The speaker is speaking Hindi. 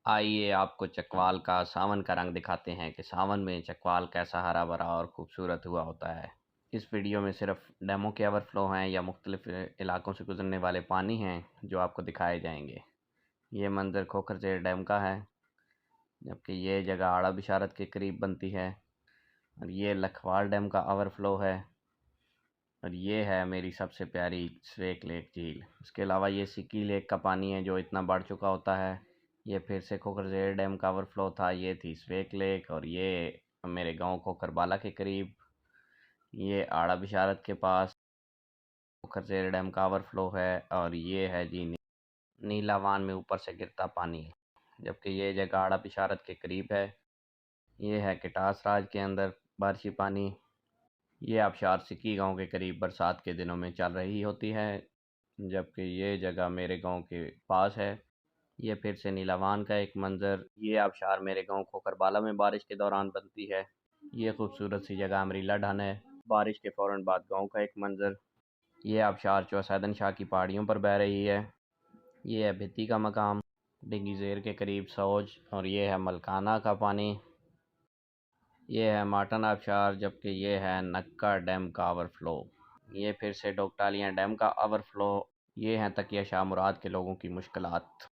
आइए आपको चकवाल का सावन का रंग दिखाते हैं कि सावन में चकवाल कैसा हरा भरा और खूबसूरत हुआ होता है। इस वीडियो में सिर्फ डैमों के ओवरफ्लो हैं या मुख्तलिफ इलाकों से गुजरने वाले पानी हैं जो आपको दिखाए जाएंगे। ये मंजर खोखरजेर डैम का है, जबकि ये जगह आड़ा बिशारत के करीब बनती है। और ये लखवाल डैम का ओवरफ्लो है। और ये है मेरी सबसे प्यारी स्वेक लेक झील। इसके अलावा ये सिक्की लेक का पानी है जो इतना बढ़ चुका होता है। ये फिर से खोखरजेर डैम का ओवरफ्लो था। ये थी स्वेक लेक और ये मेरे गांव खोखरबाला के करीब। ये आड़ा बिशारत के पास खोखरजेर डैम का ओवरफ्लो है। और ये है जी नीलावान में ऊपर से गिरता पानी, जबकि ये जगह आड़ा बिशारत के करीब है। ये है किटास राज के अंदर बारिशी पानी। ये आबशार सिक्की गांव के करीब बरसात के दिनों में चल रही होती है, जबकि ये जगह मेरे गांव के पास है। ये फिर से नीलावान का एक मंज़र। ये आबशार मेरे गांव खोखरबाला में बारिश के दौरान बनती है। ये खूबसूरत सी जगह अमरीला ढान है। बारिश के फ़ौरन बाद गांव का एक मंज़र। ये आबशार चौसैदन शाह की पहाड़ियों पर बह रही है। ये है भित्ती का मकाम डिंगी ज़ेर के करीब सौज। और ये है मलकाना का पानी। ये है माटन आबशार, जबकि ये है नक्का डैम का ओवरफ्लो। ये फिर से डोकटालियाँ डैम का ओवरफ्लो। ये हैं तकिया शाह मुराद के लोगों की मुश्किलात।